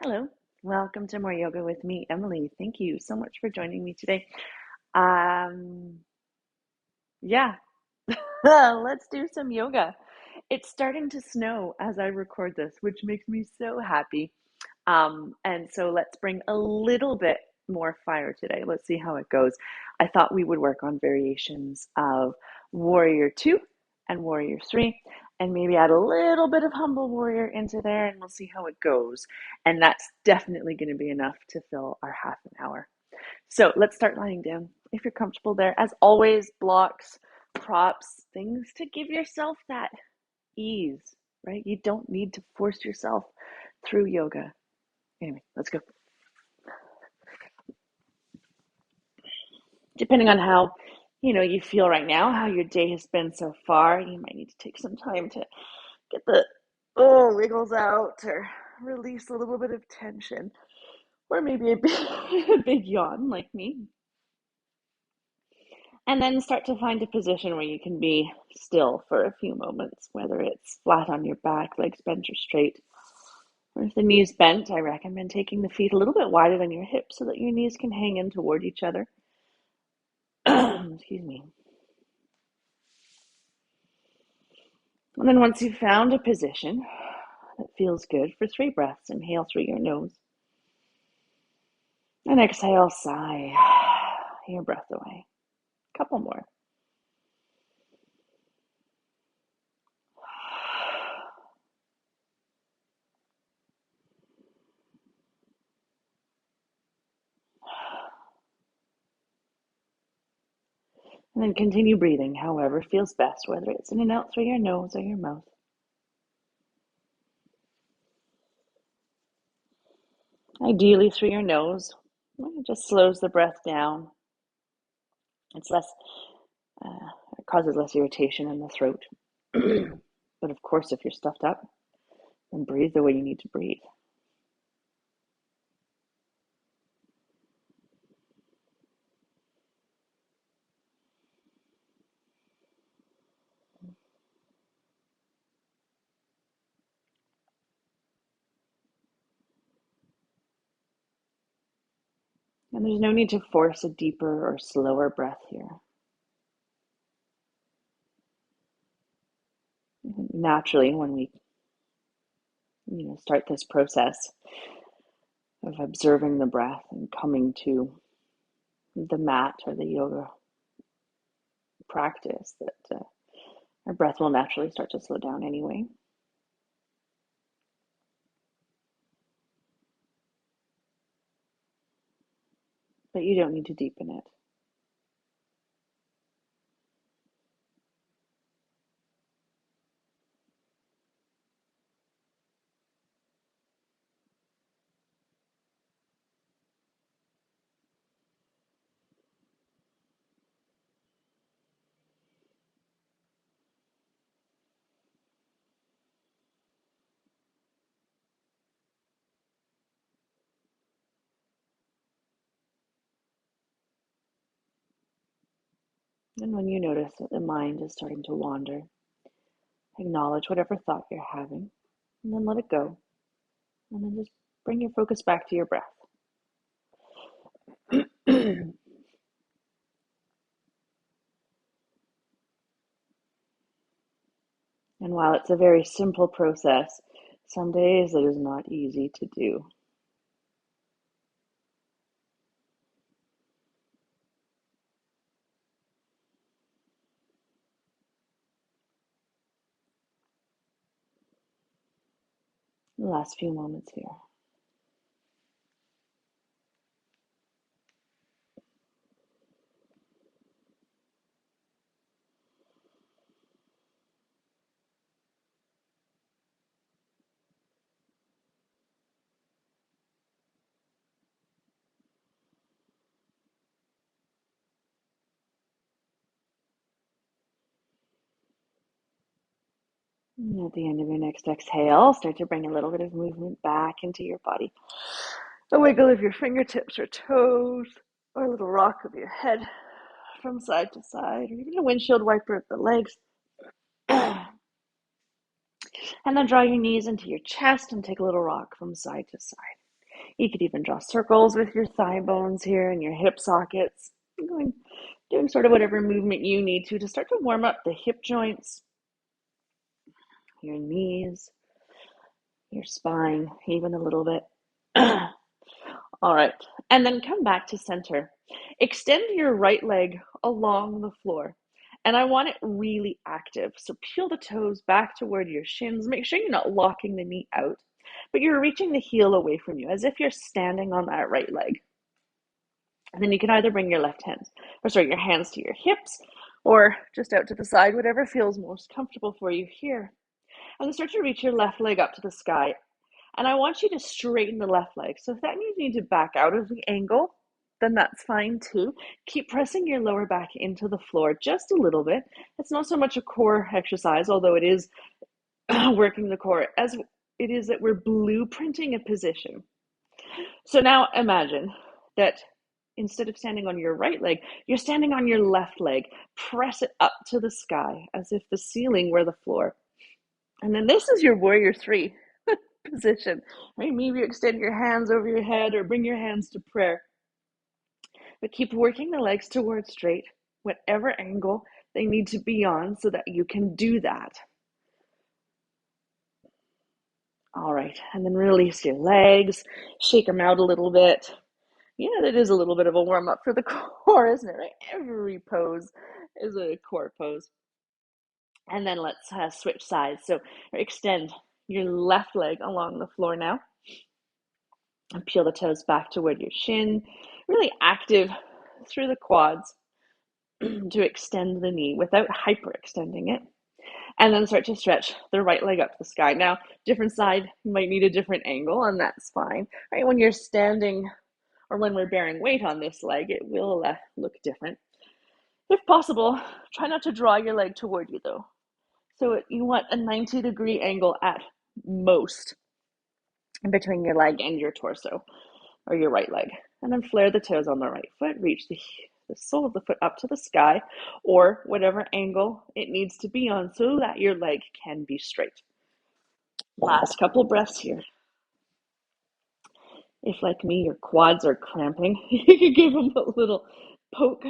Hello, welcome to More Yoga with me, Emily. Thank you so much for joining me today. Um, yeah, let's do some yoga. It's starting to snow as I record this, which makes me so happy. And so let's bring a little bit more fire today. Let's see how it goes. I thought we would work on variations of Warrior 2 and Warrior 3, and maybe add a little bit of Humble Warrior into there, and we'll see how it goes. And that's definitely going to be enough to fill our half an hour. So let's start lying down. If you're comfortable there, as always, blocks, props, things to give yourself that ease, right? You don't need to force yourself through yoga. Anyway, let's go. Depending on how you feel right now, how your day has been so far, you might need to take some time to get the wiggles out or release a little bit of tension, or maybe a big, a big yawn like me. And then start to find a position where you can be still for a few moments, whether it's flat on your back, legs bent or straight. Or if the knees bent, I recommend taking the feet a little bit wider than your hips so that your knees can hang in toward each other. Excuse me. And then once you've found a position that feels good, for 3 breaths, inhale through your nose and exhale, sigh your breath away. Couple more. And then continue breathing however feels best, whether it's in and out through your nose or your mouth. Ideally through your nose. It just slows the breath down. It's less, it causes less irritation in the throat. But of course, if you're stuffed up, then breathe the way you need to breathe. And there's no need to force a deeper or slower breath here. Naturally, when we start this process of observing the breath and coming to the mat or the yoga practice, that our breath will naturally start to slow down anyway. But you don't need to deepen it. And when you notice that the mind is starting to wander, acknowledge whatever thought you're having, and then let it go. And then just bring your focus back to your breath. And while it's a very simple process, some days it is not easy to do. The last few moments here. And at the end of your next exhale, start to bring a little bit of movement back into your body. A wiggle of your fingertips or toes, or a little rock of your head from side to side, or even a windshield wiper of the legs. And then draw your knees into your chest and take a little rock from side to side. You could even draw circles with your thigh bones here and your hip sockets. Doing sort of whatever movement you need to start to warm up the hip joints, your knees, your spine, even a little bit. All right, and then come back to center. Extend your right leg along the floor. And I want it really active. So peel the toes back toward your shins. Make sure you're not locking the knee out, but you're reaching the heel away from you as if you're standing on that right leg. And then you can either bring your your hands to your hips or just out to the side, whatever feels most comfortable for you here. And then start to reach your left leg up to the sky. And I want you to straighten the left leg. So if that means you need to back out of the angle, then that's fine too. Keep pressing your lower back into the floor just a little bit. It's not so much a core exercise, although it is working the core, as it is that we're blueprinting a position. So now imagine that instead of standing on your right leg, you're standing on your left leg. Press it up to the sky as if the ceiling were the floor. And then this is your warrior three position, right? Maybe you extend your hands over your head or bring your hands to prayer. But keep working the legs towards straight, whatever angle they need to be on so that you can do that. All right, and then release your legs, shake them out a little bit. Yeah, that is a little bit of a warm up for the core, isn't it? Right? Every pose is a core pose. And then let's switch sides. So extend your left leg along the floor now. And peel the toes back toward your shin. Really active through the quads to extend the knee without hyperextending it. And then start to stretch the right leg up to the sky. Now, different side, you might need a different angle, and that's fine. Right? When you're standing or when we're bearing weight on this leg, it will look different. If possible, try not to draw your leg toward you though. So you want a 90-degree angle at most in between your leg and your torso or your right leg. And then flare the toes on the right foot, reach the sole of the foot up to the sky or whatever angle it needs to be on so that your leg can be straight. Last couple breaths here. If, like me, your quads are cramping, you can give them a little poke.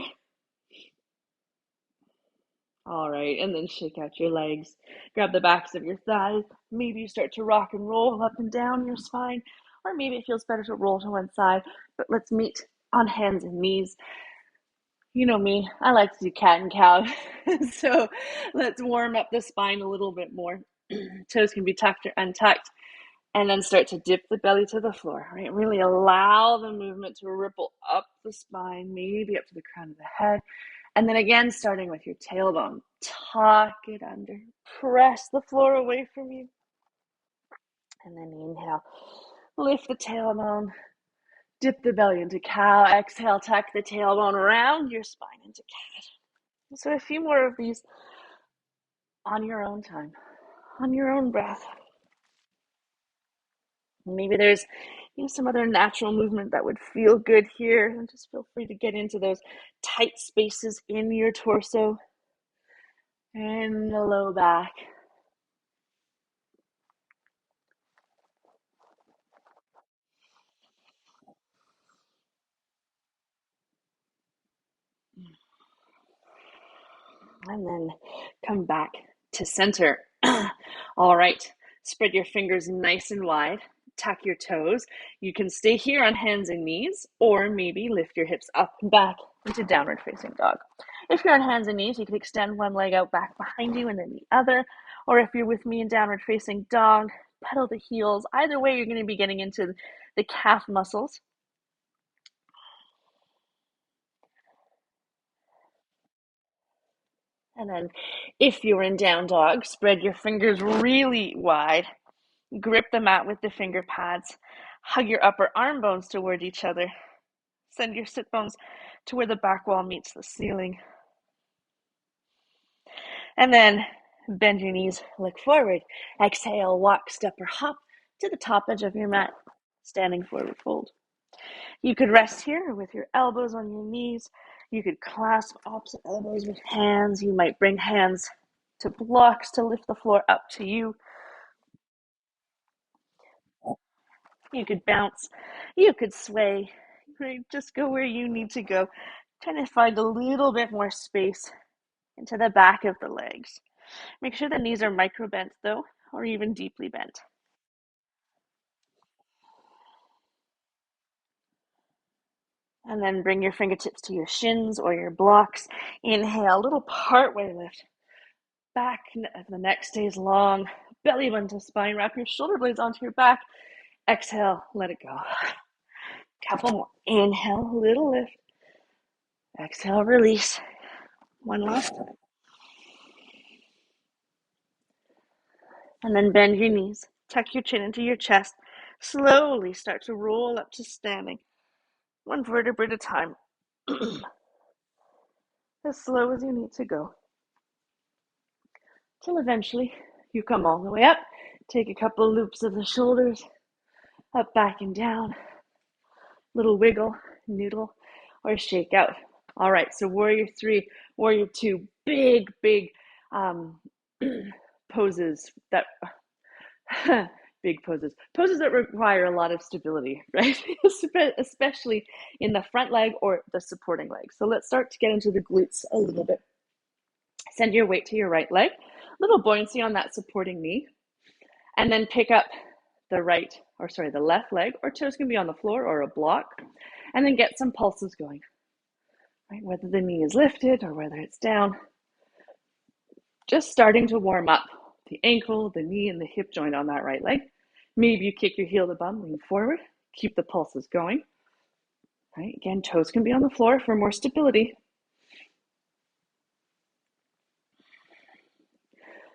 All right, and then shake out your legs. Grab the backs of your thighs. Maybe you start to rock and roll up and down your spine, or maybe it feels better to roll to one side. But let's meet on hands and knees. You know me, I like to do cat and cow. So let's warm up the spine a little bit more. Toes can be tucked or untucked. And then start to dip the belly to the floor, right? Really allow the movement to ripple up the spine, maybe up to the crown of the head. And then again, starting with your tailbone, tuck it under, press the floor away from you. And then inhale, lift the tailbone, dip the belly into cow. Exhale, tuck the tailbone around your spine into cat. So a few more of these on your own time, on your own breath. Maybe there's some other natural movement that would feel good here. And just feel free to get into those tight spaces in your torso and the low back. And then come back to center. All right, spread your fingers nice and wide. Tuck your toes. You can stay here on hands and knees, or maybe lift your hips up and back into downward facing dog. If you're on hands and knees, you can extend one leg out back behind you and then the other. Or if you're with me in downward facing dog, pedal the heels. Either way, you're going to be getting into the calf muscles. And then if you're in down dog, spread your fingers really wide. Grip the mat with the finger pads. Hug your upper arm bones toward each other. Send your sit bones to where the back wall meets the ceiling. And then bend your knees, look forward. Exhale, walk, step, or hop to the top edge of your mat, standing forward fold. You could rest here with your elbows on your knees. You could clasp opposite elbows with hands. You might bring hands to blocks to lift the floor up to you. You could bounce, you could sway, right? Just go where you need to go. Trying to find a little bit more space into the back of the legs. Make sure the knees are micro bent though, or even deeply bent. And then bring your fingertips to your shins or your blocks. Inhale, little partway lift. Back, the neck stays long. Belly button to spine. Wrap your shoulder blades onto your back. Exhale, let it go. Couple more. Inhale, little lift. Exhale, release. One last time. And then bend your knees. Tuck your chin into your chest. Slowly start to roll up to standing. One vertebra at a time. As slow as you need to go. Till eventually you come all the way up. Take a couple loops of the shoulders. Up, back, and down. Little wiggle, noodle, or shake out. All right, so warrior three, warrior two, big poses that big poses that require a lot of stability, right? Especially in the front leg or the supporting leg. So let's start to get into the glutes a little bit. Send your weight to your right leg, little buoyancy on that supporting knee, and then pick up the left leg, or toes can be on the floor or a block, and then get some pulses going, right? Whether the knee is lifted or whether it's down. Just starting to warm up the ankle, the knee, and the hip joint on that right leg. Maybe you kick your heel to bum, lean forward, keep the pulses going. Right? Again, toes can be on the floor for more stability.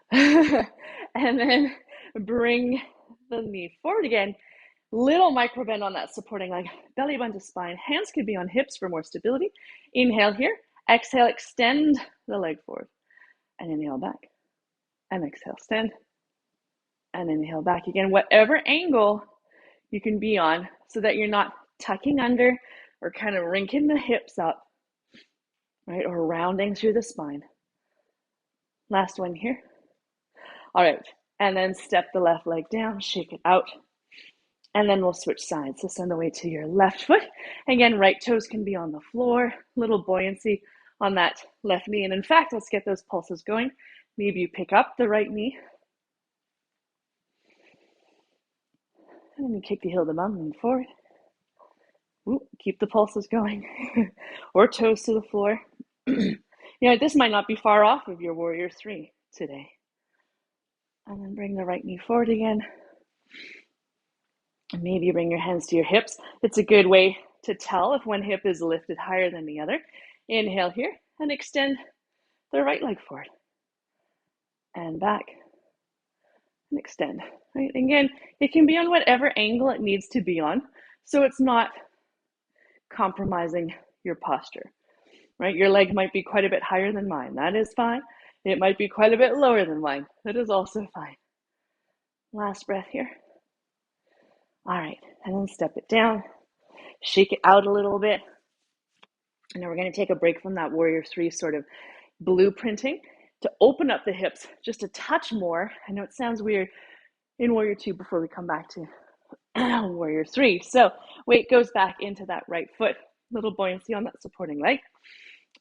And then bring the knee forward again. Little micro bend on that supporting leg. Belly button to spine. Hands could be on hips for more stability. Inhale here. Exhale, extend the leg forward. And inhale back. And exhale, extend. And inhale back again. Whatever angle you can be on so that you're not tucking under or kind of wrinkling the hips up, right? Or rounding through the spine. Last one here. All right. And then step the left leg down, shake it out. And then we'll switch sides. So send the weight to your left foot. Again, right toes can be on the floor. Little buoyancy on that left knee. And in fact, let's get those pulses going. Maybe you pick up the right knee. And then you kick the heel to the bum, lean forward. Ooh, keep the pulses going. Or toes to the floor. This might not be far off of your warrior three today. And then bring the right knee forward again. And maybe bring your hands to your hips. It's a good way to tell if one hip is lifted higher than the other. Inhale here and extend the right leg forward. And back. And extend. Right? Again, it can be on whatever angle it needs to be on, so it's not compromising your posture. Right? Your leg might be quite a bit higher than mine. That is fine. It might be quite a bit lower than mine. That is also fine. Last breath here. All right, and then step it down. Shake it out a little bit. And then we're going to take a break from that warrior three sort of blueprinting to open up the hips just a touch more. I know it sounds weird in warrior two before we come back to warrior three. So weight goes back into that right foot. Little buoyancy on that supporting leg.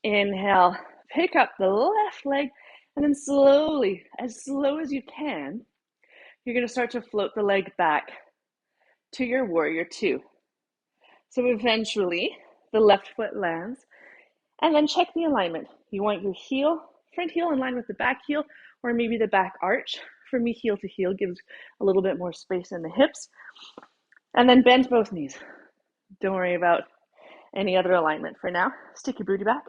Inhale, pick up the left leg, and then slowly, as slow as you can, you're going to start to float the leg back to your warrior two. So eventually, the left foot lands, and then check the alignment. You want your heel, front heel in line with the back heel, or maybe the back arch. For me, heel to heel gives a little bit more space in the hips. And then bend both knees. Don't worry about any other alignment for now. Stick your booty back.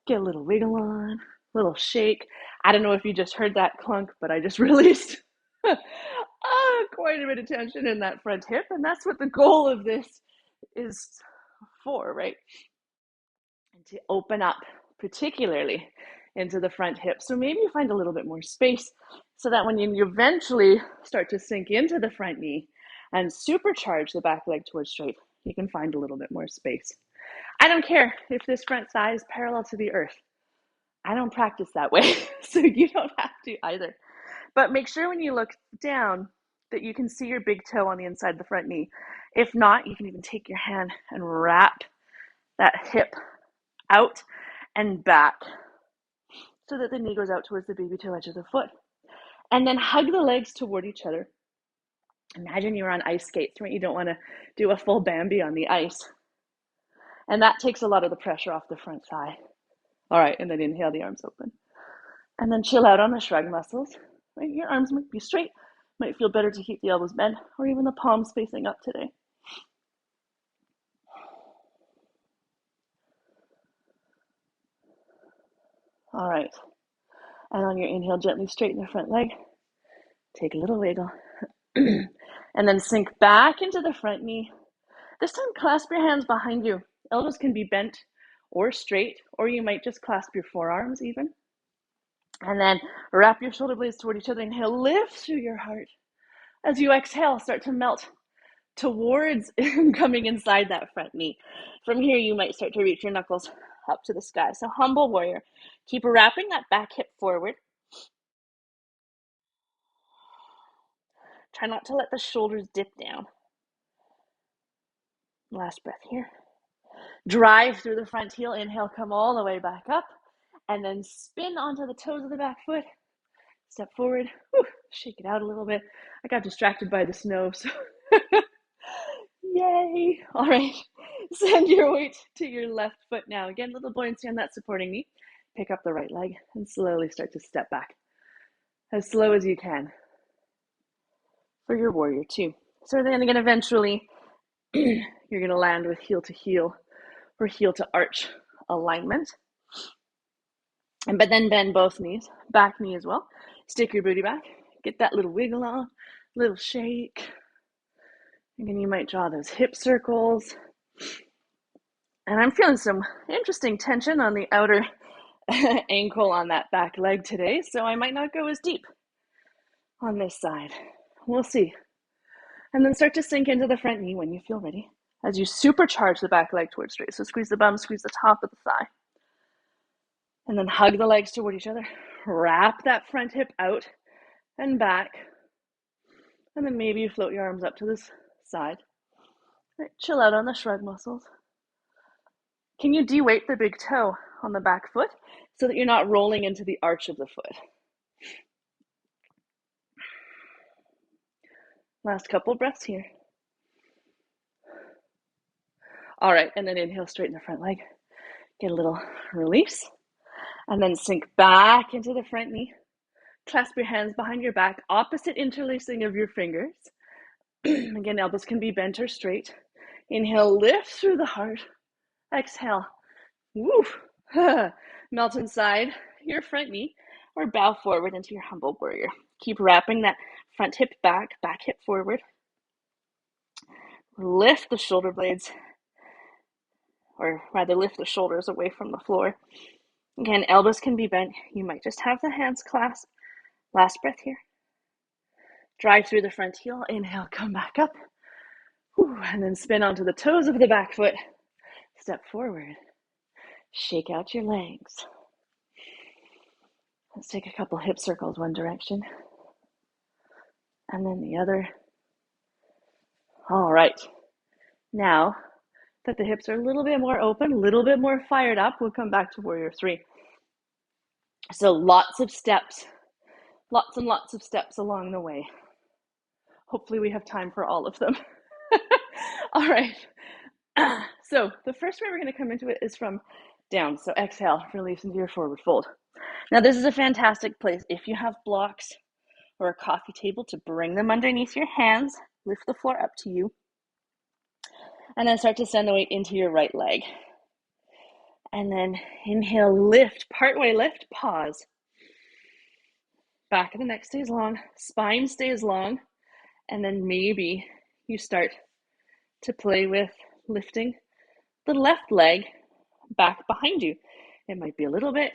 Get a little wiggle on, a little shake. I don't know if you just heard that clunk, but I just released quite a bit of tension in that front hip. And that's what the goal of this is for, right? And to open up, particularly into the front hip. So maybe you find a little bit more space so that when you eventually start to sink into the front knee and supercharge the back leg towards straight, you can find a little bit more space. I don't care if this front thigh is parallel to the earth. I don't practice that way, so you don't have to either. But make sure when you look down, that you can see your big toe on the inside of the front knee. If not, you can even take your hand and wrap that hip out and back so that the knee goes out towards the baby toe edge of the foot. And then hug the legs toward each other. Imagine you're on ice skates, right? You don't want to do a full Bambi on the ice. And that takes a lot of the pressure off the front thigh. All right, and then inhale, the arms open. And then chill out on the shrug muscles. Right? Your arms might be straight, might feel better to keep the elbows bent, or even the palms facing up today. All right. And on your inhale, gently straighten the front leg. Take a little wiggle. And then sink back into the front knee. This time, clasp your hands behind you. Elbows can be bent or straight, or you might just clasp your forearms even. And then wrap your shoulder blades toward each other. Inhale, lift through your heart. As you exhale, start to melt towards coming inside that front knee. From here, you might start to reach your knuckles up to the sky. So humble warrior. Keep wrapping that back hip forward. Try not to let the shoulders dip down. Last breath here. Drive through the front heel. Inhale, come all the way back up. And then spin onto the toes of the back foot. Step forward. Whew, shake it out a little bit. I got distracted by the snow, so yay. All right. Send your weight to your left foot now. Again, little buoyancy on that supporting knee. Pick up the right leg and slowly start to step back. As slow as you can for your warrior two. So then again, eventually, you're going to land with heel to heel or heel to arch alignment. But then bend both knees, back knee as well. Stick your booty back. Get that little wiggle on, little shake. Again, you might draw those hip circles. And I'm feeling some interesting tension on the outer ankle on that back leg today, so I might not go as deep on this side. We'll see. And then start to sink into the front knee when you feel ready as you supercharge the back leg towards straight. So squeeze the bum, squeeze the top of the thigh. And then hug the legs toward each other. Wrap that front hip out and back. And then maybe you float your arms up to this side. Right, chill out on the shrug muscles. Can you de-weight the big toe on the back foot so that you're not rolling into the arch of the foot? Last couple breaths here. All right, and then inhale, straighten the front leg. Get a little release. And then sink back into the front knee. Clasp your hands behind your back, opposite interlacing of your fingers. Again, elbows can be bent or straight. Inhale, lift through the heart. Exhale, woo, melt inside your front knee or bow forward into your humble warrior. Keep wrapping that front hip back, back hip forward. Lift the shoulder blades, or rather lift the shoulders away from the floor. Again, elbows can be bent. You might just have the hands clasped. Last breath here. Drive through the front heel. Inhale, come back up. Whew, and then spin onto the toes of the back foot. Step forward. Shake out your legs. Let's take a couple hip circles one direction. And then the other. All right. Now that the hips are a little bit more open, a little bit more fired up, we'll come back to warrior three. So lots of steps, lots and lots of steps along the way. Hopefully we have time for all of them. All right. So the first way we're going to come into it is from down. So exhale, release into your forward fold. Now this is a fantastic place if you have blocks or a coffee table to bring them underneath your hands, lift the floor up to you, and then start to send the weight into your right leg. And then inhale, lift, partway lift, pause. Back of the neck stays long, spine stays long, and then maybe you start to play with lifting the left leg back behind you. It might be a little bit,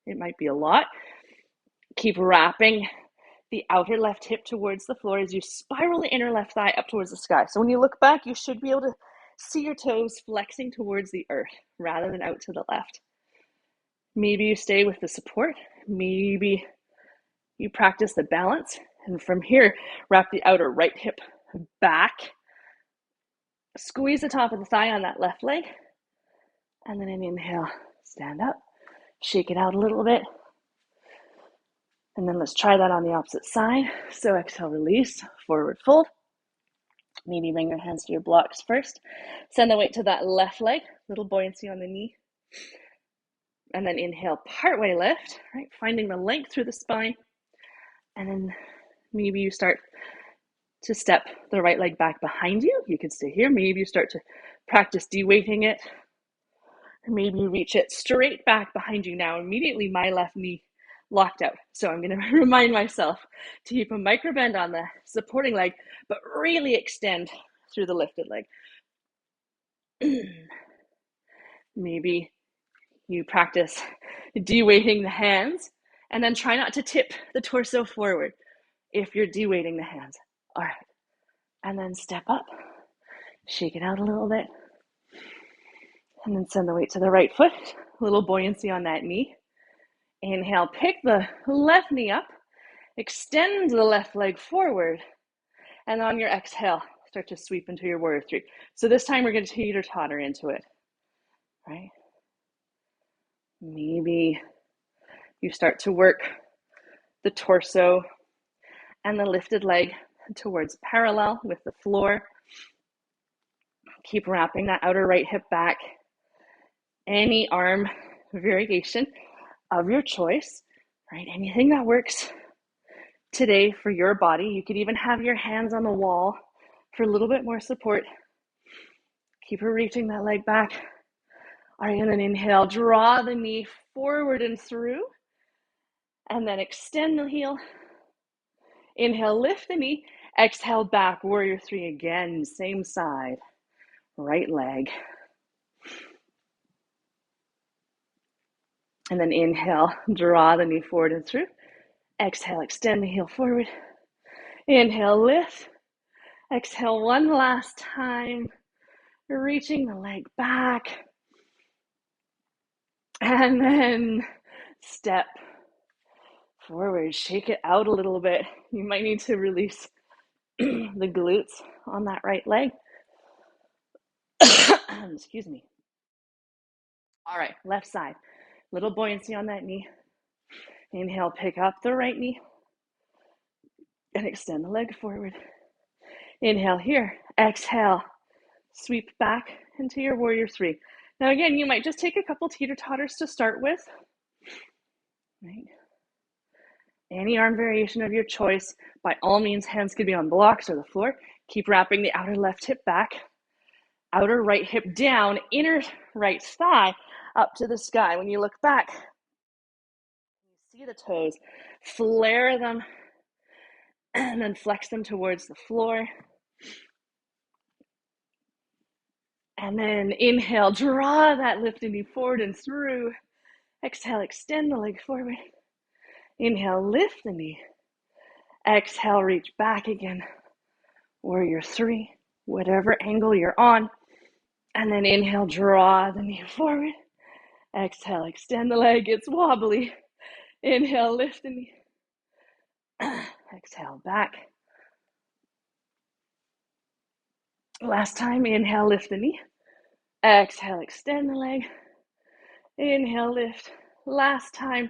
it might be a lot. Keep wrapping the outer left hip towards the floor as you spiral the inner left thigh up towards the sky. So when you look back, you should be able to see your toes flexing towards the earth rather than out to the left. Maybe you stay with the support. Maybe you practice the balance And from here, wrap the outer right hip back. Squeeze the top of the thigh on that left leg. And then an inhale, stand up, shake it out a little bit. And then let's try that on the opposite side. So exhale, release, forward fold. Maybe bring your hands to your blocks first. Send the weight to that left leg, little buoyancy on the knee. And then inhale, partway lift, right? Finding the length through the spine. And then maybe you start to step the right leg back behind you. You can stay here. Maybe you start to practice de-weighting it. Or maybe you reach it straight back behind you now. Immediately my left knee locked out. So I'm going to remind myself to keep a micro bend on the supporting leg, but really extend through the lifted leg. Maybe you practice de-weighting the hands and then try not to tip the torso forward if you're de-weighting the hands. All right. And then step up, shake it out a little bit, and then send the weight to the right foot. A little buoyancy on that knee. Inhale, pick the left knee up, extend the left leg forward, and on your exhale, start to sweep into your warrior three. So this time we're going to teeter-totter into it, right? Maybe you start to work the torso and the lifted leg towards parallel with the floor. Keep wrapping that outer right hip back. Any arm variation of your choice, right? Anything that works today for your body. You could even have your hands on the wall for a little bit more support. Keep reaching that leg back. All right, and then inhale, draw the knee forward and through, and then extend the heel. Inhale, lift the knee. Exhale, back, warrior three again, same side, right leg. And then inhale, draw the knee forward and through. Exhale, extend the heel forward. Inhale, lift. Exhale, one last time. Reaching the leg back. And then step forward. Shake it out a little bit. You might need to release the glutes on that right leg. Excuse me. All right, left side. Little buoyancy on that knee. Inhale, pick up the right knee and extend the leg forward. Inhale here. Exhale. Sweep back into your warrior three. Now again, you might just take a couple teeter-totters to start with. Right? Any arm variation of your choice. By all means, hands could be on blocks or the floor. Keep wrapping the outer left hip back. Outer right hip down. Inner right thigh up to the sky. When you look back, you see the toes. Flare them and then flex them towards the floor. And then inhale, draw that lifted knee forward and through. Exhale, extend the leg forward. Inhale, lift the knee. Exhale, reach back again. Warrior three, whatever angle you're on. And then inhale, draw the knee forward. Exhale, extend the leg. It's wobbly. Inhale, lift the knee. Exhale, back. Last time, inhale, lift the knee. Exhale, extend the leg. Inhale, lift. Last time,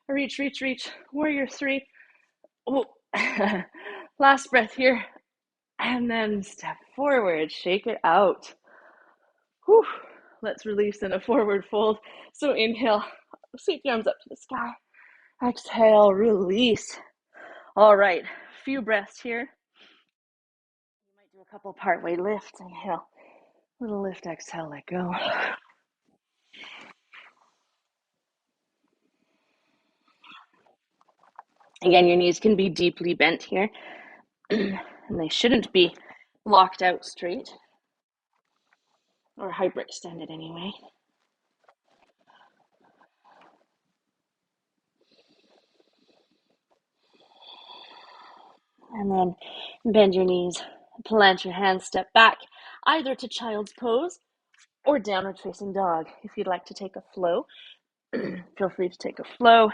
reach, reach, reach. Warrior three. Oh. Last breath here. And then step forward, shake it out. Whew. Let's release in a forward fold. So inhale, sweep the arms up to the sky. Exhale, release. All right, few breaths here. You might do a couple partway lifts. Inhale, little lift, exhale, let go. Again, your knees can be deeply bent here, and they shouldn't be locked out straight or hyperextended anyway. And then bend your knees, plant your hands, step back, either to child's pose or downward facing dog. If you'd like to take a flow, feel free to take a flow.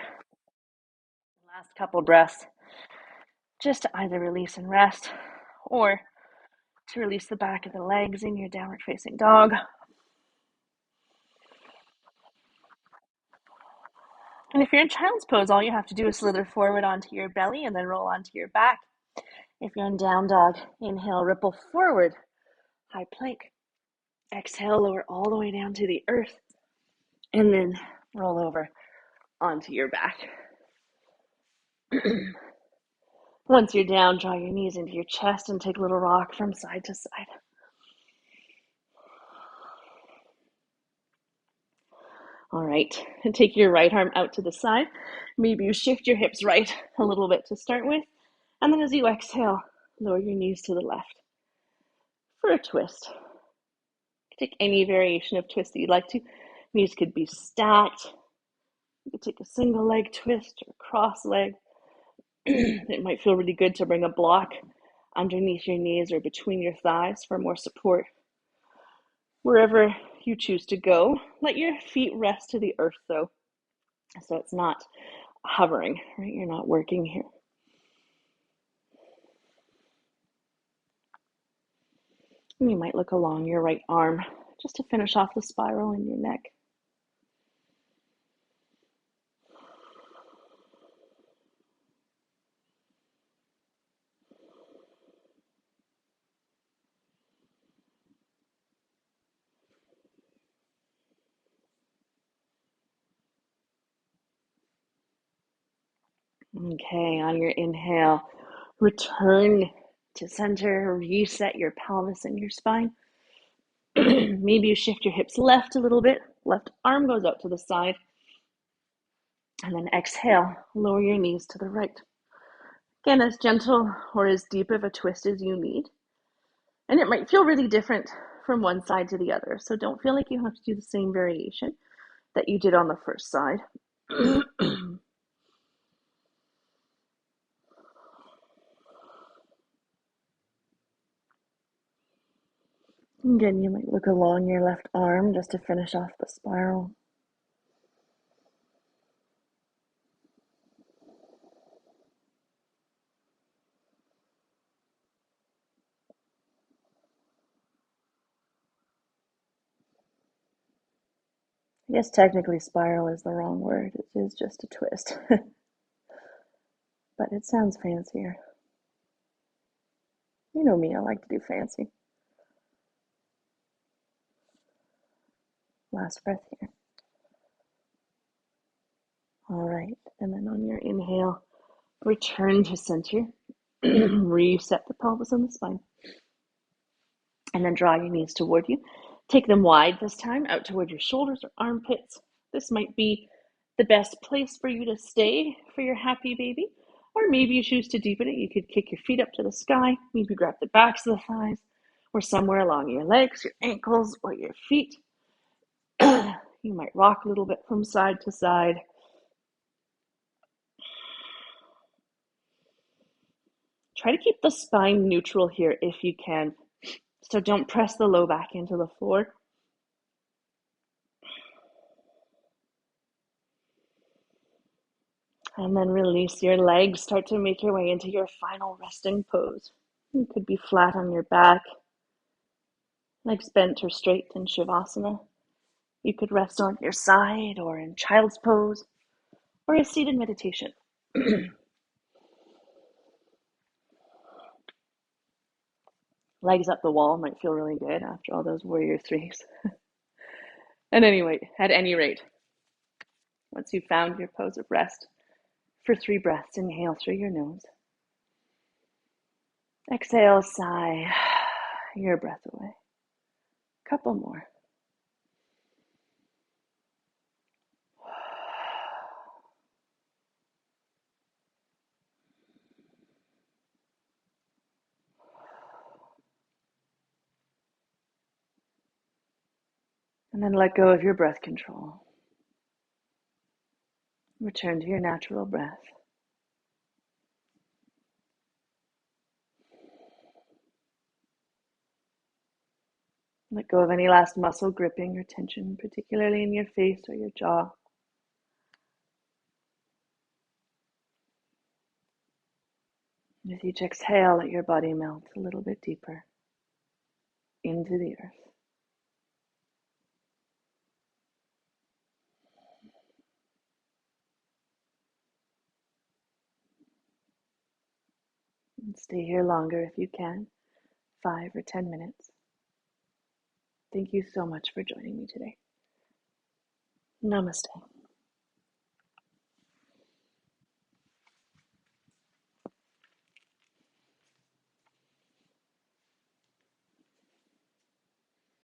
Last couple breaths. just to either release and rest or to release the back of the legs in your downward facing dog. And if you're in child's pose, all you have to do is slither forward onto your belly and then roll onto your back. If you're in down dog, inhale, ripple forward, high plank. Exhale, lower all the way down to the earth, and then roll over onto your back. Once you're down, draw your knees into your chest and take a little rock from side to side. All right, and take your right arm out to the side. Maybe you shift your hips right a little bit to start with, and then as you exhale, lower your knees to the left for a twist. Take any variation of twist that you'd like to. Knees could be stacked. You could take a single leg twist or a cross leg. It might feel really good to bring a block underneath your knees or between your thighs for more support. Wherever you choose to go, let your feet rest to the earth though, so it's not hovering, right? You're not working here. And you might look along your right arm just to finish off the spiral in your neck. Okay, on your inhale, return to center, reset your pelvis and your spine. Maybe you shift your hips left a little bit, left arm goes out to the side, and then exhale, lower your knees to the right. Again, as gentle or as deep of a twist as you need. And it might feel really different from one side to the other, so don't feel like you have to do the same variation that you did on the first side. Again, you might look along your left arm just to finish off the spiral. I guess technically spiral is the wrong word. It is just a twist. But it sounds fancier. You know me, I like to do fancy. Last breath here. All right, and then on your inhale, return to center. Reset the pelvis and the spine. And then draw your knees toward you. Take them wide this time, out toward your shoulders or armpits. This might be the best place for you to stay for your happy baby. Or maybe you choose to deepen it. You could kick your feet up to the sky. Maybe grab the backs of the thighs or somewhere along your legs, your ankles, or your feet. You might rock a little bit from side to side. Try to keep the spine neutral here if you can. So don't press the low back into the floor. And then release your legs. Start to make your way into your final resting pose. You could be flat on your back, legs bent or straight in Shavasana. You could rest on your side or in child's pose or a seated meditation. Legs up the wall might feel really good after all those warrior threes. And anyway, at any rate, once you've found your pose of rest, for 3 breaths, inhale through your nose. Exhale, sigh your breath away. Couple more. And then let go of your breath control. Return to your natural breath. Let go of any last muscle gripping or tension, particularly in your face or your jaw. With each exhale, let your body melt a little bit deeper into the earth. And stay here longer if you can, 5 or 10 minutes. Thank you so much for joining me today. Namaste.